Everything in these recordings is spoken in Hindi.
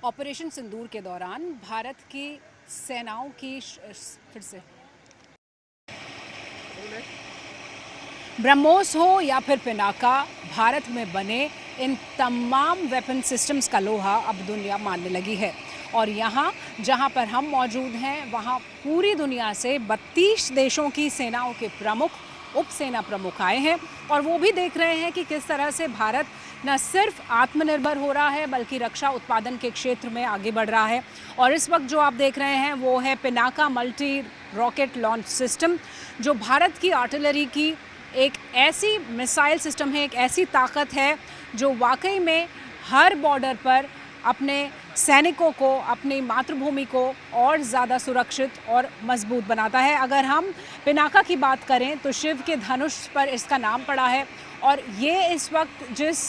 ऑपरेशन सिंदूर के दौरान भारत की सेनाओं की फिर से ब्रह्मोस हो या फिर पिनाका, भारत में बने इन तमाम वेपन सिस्टम्स का लोहा अब दुनिया मानने लगी है। और यहाँ जहाँ पर हम मौजूद हैं वहाँ पूरी दुनिया से 32 देशों की सेनाओं के प्रमुख, उपसेना प्रमुख आए हैं और वो भी देख रहे हैं कि किस तरह से भारत न सिर्फ आत्मनिर्भर हो रहा है बल्कि रक्षा उत्पादन के क्षेत्र में आगे बढ़ रहा है। और इस वक्त जो आप देख रहे हैं वो है Pinaka multi rocket launch system, जो भारत की आर्टिलरी की एक ऐसी मिसाइल सिस्टम है, एक ऐसी ताकत है जो वाकई में हर बॉर्डर पर अपने सैनिकों को, अपनी मातृभूमि को और ज़्यादा सुरक्षित और मजबूत बनाता है। अगर हम पिनाका की बात करें तो शिव के धनुष पर इसका नाम पड़ा है और ये इस वक्त जिस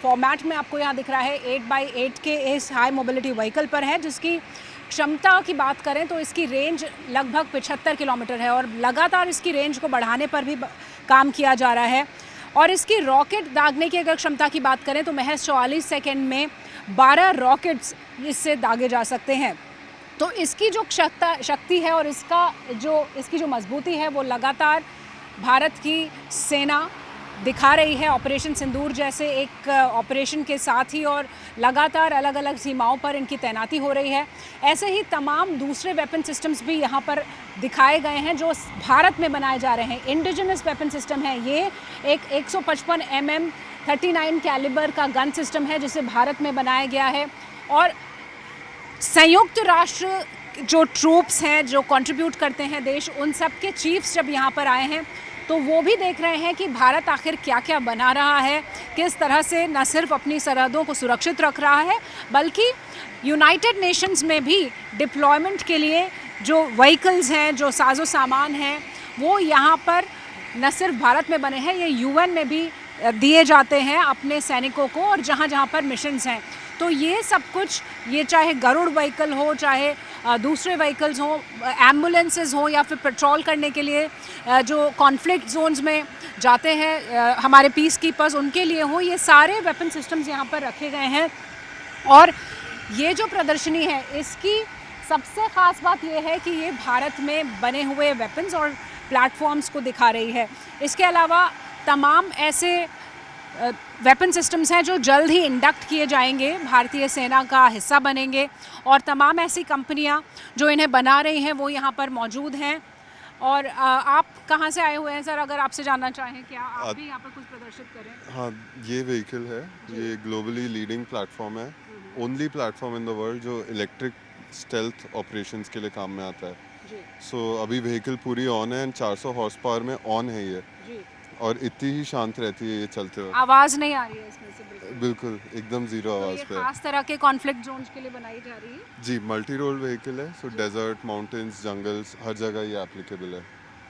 फॉर्मेट में आपको यहाँ दिख रहा है 8x8 के इस हाई मोबिलिटी व्हीकल पर है, जिसकी क्षमता की बात करें तो इसकी रेंज लगभग 75 किलोमीटर है और लगातार इसकी रेंज को बढ़ाने पर भी काम किया जा रहा है। और इसकी रॉकेट दागने की अगर क्षमता की बात करें तो महज 44 सेकेंड में 12 रॉकेट्स इससे दागे जा सकते हैं। तो इसकी जो शक्ति है और इसकी जो मजबूती है वो लगातार भारत की सेना दिखा रही है ऑपरेशन सिंदूर जैसे एक ऑपरेशन के साथ ही, और लगातार अलग अलग सीमाओं पर इनकी तैनाती हो रही है। ऐसे ही तमाम दूसरे वेपन सिस्टम्स भी यहाँ पर दिखाए गए हैं जो भारत में बनाए जा रहे हैं। इंडिजिनस वेपन सिस्टम है ये, एक 155 mm 39 कैलिबर का गन सिस्टम है जिसे भारत में बनाया गया है। और संयुक्त राष्ट्र जो ट्रूप्स हैं, जो कंट्रीब्यूट करते हैं देश, उन सब के चीफ्स जब यहाँ पर आए हैं तो वो भी देख रहे हैं कि भारत आखिर क्या क्या बना रहा है, किस तरह से न सिर्फ अपनी सरहदों को सुरक्षित रख रहा है बल्कि यूनाइटेड नेशंस में भी डिप्लॉयमेंट के लिए जो व्हीकल्स हैं, जो साजो सामान हैं, वो यहाँ पर न सिर्फ भारत में बने हैं, ये यूएन में भी दिए जाते हैं अपने सैनिकों को और जहाँ जहाँ पर मिशंस हैं। तो ये सब कुछ, ये चाहे गरुड़ व्हीकल हो, चाहे दूसरे व्हीकल्स हों, एम्बुलेंसेस हों या फिर पेट्रोल करने के लिए जो कॉन्फ्लिक्ट जोन्स में जाते हैं हमारे पीस कीपर्स, उनके लिए हो, ये सारे वेपन सिस्टम्स यहाँ पर रखे गए हैं। और ये जो प्रदर्शनी है इसकी सबसे ख़ास बात ये है कि ये भारत में बने हुए वेपन्स और प्लेटफॉर्म्स को दिखा रही है। इसके अलावा तमाम ऐसे वेपन सिस्टम्स हैं जो जल्द ही इंडक्ट किए जाएंगे, भारतीय सेना का हिस्सा बनेंगे, और तमाम ऐसी कंपनियां जो इन्हें बना रही हैं वो यहाँ पर मौजूद हैं। और आप कहाँ से आए हुए हैं सर, अगर आपसे जानना चाहें क्या आप भी यहाँ पर कुछ प्रदर्शित करें? हाँ, ये व्हीकल है, ये ग्लोबली लीडिंग प्लेटफॉर्म है, only platform in the world जो इलेक्ट्रिक स्टेल्थ ऑपरेशंस के लिए काम में आता है। सो अभी व्हीकल पूरी ऑन है एंड 400 हॉर्स पावर में ऑन है ये, और इतनी ही शांत रहती है ये चलते हुए। आवाज़ नहीं आ रही है इसमें से? बिल्कुल एकदम जीरो आवाज़ पे। खास तरह के कॉन्फ्लिक्ट जोन्स के लिए बनाई जा रही है जी, मल्टी रोल व्हीकल है, सो डेजर्ट, माउंटेन्स, जंगल्स, हर जगह ये एप्लीकेबल है।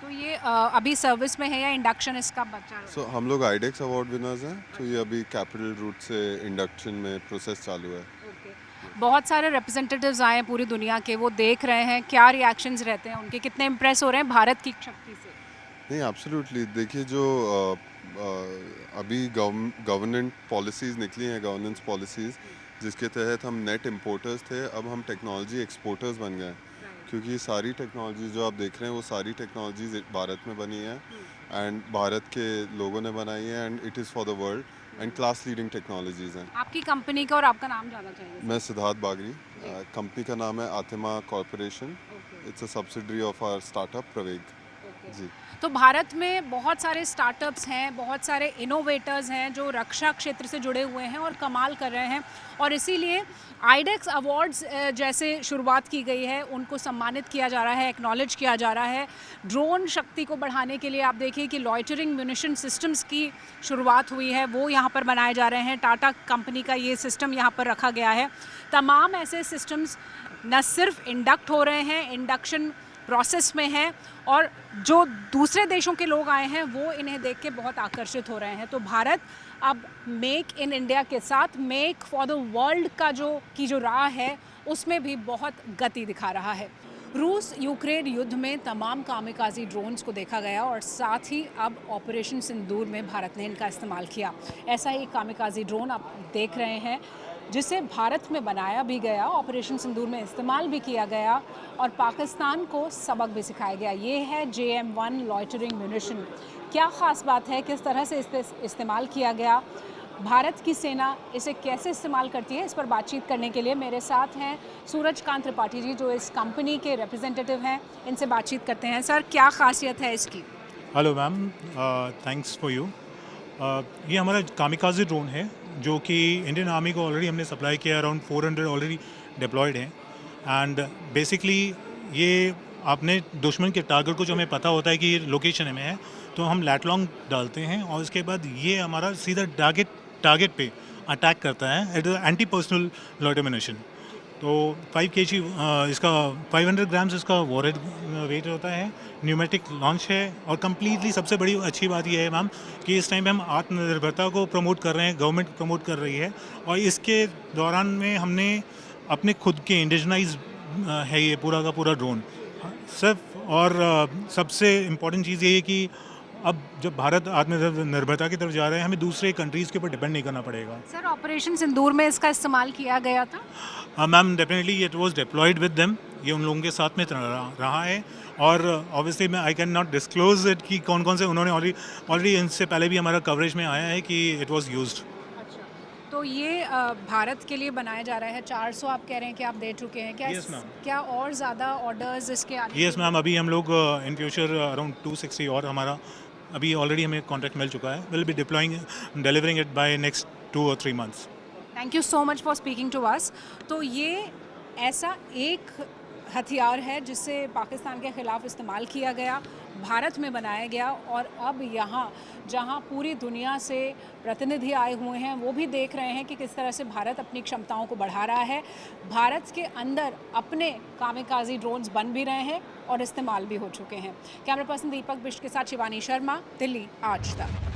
तो ये अभी सर्विस में है या इंडक्शन इसका बचा है? सो हम लोग आइडेक्स अवार्ड विनर्स हैं, तो ये अभी कैपिटल रूट से इंडक्शन में प्रोसेस चालू है। बहुत सारे रिप्रेजेंटेटिव्स आए हैं पूरी दुनिया के, वो देख रहे हैं, क्या रिएक्शंस रहते हैं उनके, कितने इम्प्रेस हो रहे हैं भारत की शक्ति से? नहीं, एब्सोल्युटली। देखिए, जो अभी गवर्नमेंट पॉलिसीज़ निकली हैं, गवर्नेंस पॉलिसीज़, जिसके तहत हम नेट इम्पोर्टर्स थे, अब हम टेक्नोलॉजी एक्सपोर्टर्स बन गए हैं, क्योंकि सारी टेक्नोलॉजीज़ जो आप देख रहे हैं वो सारी टेक्नोलॉजीज़ भारत में बनी है एंड भारत के लोगों ने बनाई है and it is for the world and class leading technologies हैं। आपकी कंपनी का और आपका नाम जानना चाहिए? मैं सिद्धार्थ बागरी, कंपनी का नाम है Atima corporation, it's a subsidiary of our startup Praveg. जी। तो भारत में बहुत सारे स्टार्टअप्स हैं, बहुत सारे इनोवेटर्स हैं जो रक्षा क्षेत्र से जुड़े हुए हैं और कमाल कर रहे हैं, और इसीलिए आइडेक्स अवार्ड्स जैसे शुरुआत की गई है, उनको सम्मानित किया जा रहा है, एक्नॉलेज किया जा रहा है। ड्रोन शक्ति को बढ़ाने के लिए आप देखिए कि लॉइटरिंग म्यूनिशन सिस्टम्स की शुरुआत हुई है, वो यहाँ पर बनाए जा रहे हैं। टाटा कंपनी का ये सिस्टम यहाँ पर रखा गया है। तमाम ऐसे सिस्टम्स न सिर्फ इंडक्ट हो रहे हैं, इंडक्शन प्रोसेस में हैं, और जो दूसरे देशों के लोग आए हैं वो इन्हें देख के बहुत आकर्षित हो रहे हैं। तो भारत अब मेक इन इंडिया के साथ मेक फॉर द वर्ल्ड का जो राह है उसमें भी बहुत गति दिखा रहा है। रूस यूक्रेन युद्ध में तमाम कामिकाजी ड्रोन्स को देखा गया और साथ ही अब ऑपरेशन सिंदूर में भारत ने इनका इस्तेमाल किया। ऐसा ही कामिकाजी ड्रोन आप देख रहे हैं जिसे भारत में बनाया भी गया, ऑपरेशन सिंदूर में इस्तेमाल भी किया गया और पाकिस्तान को सबक भी सिखाया गया। ये है JM-1 लॉइटरिंग म्यूनिशन। क्या ख़ास बात है, किस तरह से इस्तेमाल किया गया, भारत की सेना इसे कैसे इस्तेमाल करती है, इस पर बातचीत करने के लिए मेरे साथ हैं सूरजकांत त्रिपाठी जी, जो इस कंपनी के रिप्रेजेंटेटिव हैं। इनसे बातचीत करते हैं। सर, क्या खासियत है इसकी? Hello ma'am, thanks for you. ये हमारा कामिकाज़े ड्रोन है जो कि इंडियन आर्मी को ऑलरेडी हमने सप्लाई किया। अराउंड 400 ऑलरेडी डिप्लॉयड हैं एंड बेसिकली ये आपने दुश्मन के टारगेट को, जो हमें पता होता है कि ये लोकेशन में है, तो हम लैट लॉन्ग डालते हैं और उसके बाद ये हमारा सीधा टारगेट पे अटैक करता है। It is anti personal loiter munition. तो 5 kg इसका 500 ग्राम्स इसका वॉरेड वेट होता है। न्यूमेटिक लॉन्च है और कम्प्लीटली सबसे बड़ी अच्छी बात यह है मैम कि इस टाइम पे हम आत्मनिर्भरता को प्रमोट कर रहे हैं, गवर्नमेंट प्रमोट कर रही है और इसके दौरान में हमने अपने खुद के इंडिजनाइज है ये पूरा का पूरा ड्रोन सिर्फ। और सबसे इम्पॉर्टेंट चीज़ ये है कि अब जब भारत आत्मनिर्भरता की तरफ जा रहे हैं, हमें दूसरे कंट्रीज़ के ऊपर डिपेंड नहीं करना पड़ेगा। सर, ऑपरेशन सिंदूर में इसका इस्तेमाल किया गया था? Ma'am definitely it was deployed with them. ये उन लोगों के साथ में रहा है और ऑब्वियसली मैं I can not disclose it कि कौन कौन से उन्होंने ऑलरेडी इनसे पहले भी हमारा कवरेज में आया है कि इट वाज यूज्ड। अच्छा, तो ये भारत के लिए बनाया जा रहा है। 400 आप कह रहे हैं कि आप दे चुके हैं, क्या Yes, ma'am. क्या और ज़्यादा ऑर्डर्स इसके आने? यस मैम, अभी हम लोग इन फ्यूचर अराउंड 260 और हमारा अभी ऑलरेडी हमें कॉन्ट्रैक्ट मिल चुका है। Will be deploying delivering it by next 2 or 3 months। Thank you so much for speaking to us. तो ये ऐसा एक हथियार है जिसे पाकिस्तान के ख़िलाफ़ इस्तेमाल किया गया, भारत में बनाया गया और अब यहाँ जहाँ पूरी दुनिया से प्रतिनिधि आए हुए हैं वो भी देख रहे हैं कि किस तरह से भारत अपनी क्षमताओं को बढ़ा रहा है। भारत के अंदर अपने कामिकाज़ी ड्रोन्स बन भी रहे हैं और इस्तेमाल भी हो चुके हैं। कैमरा पर्सन दीपक बिष्ट के साथ शिवानी शर्मा, दिल्ली आज तक।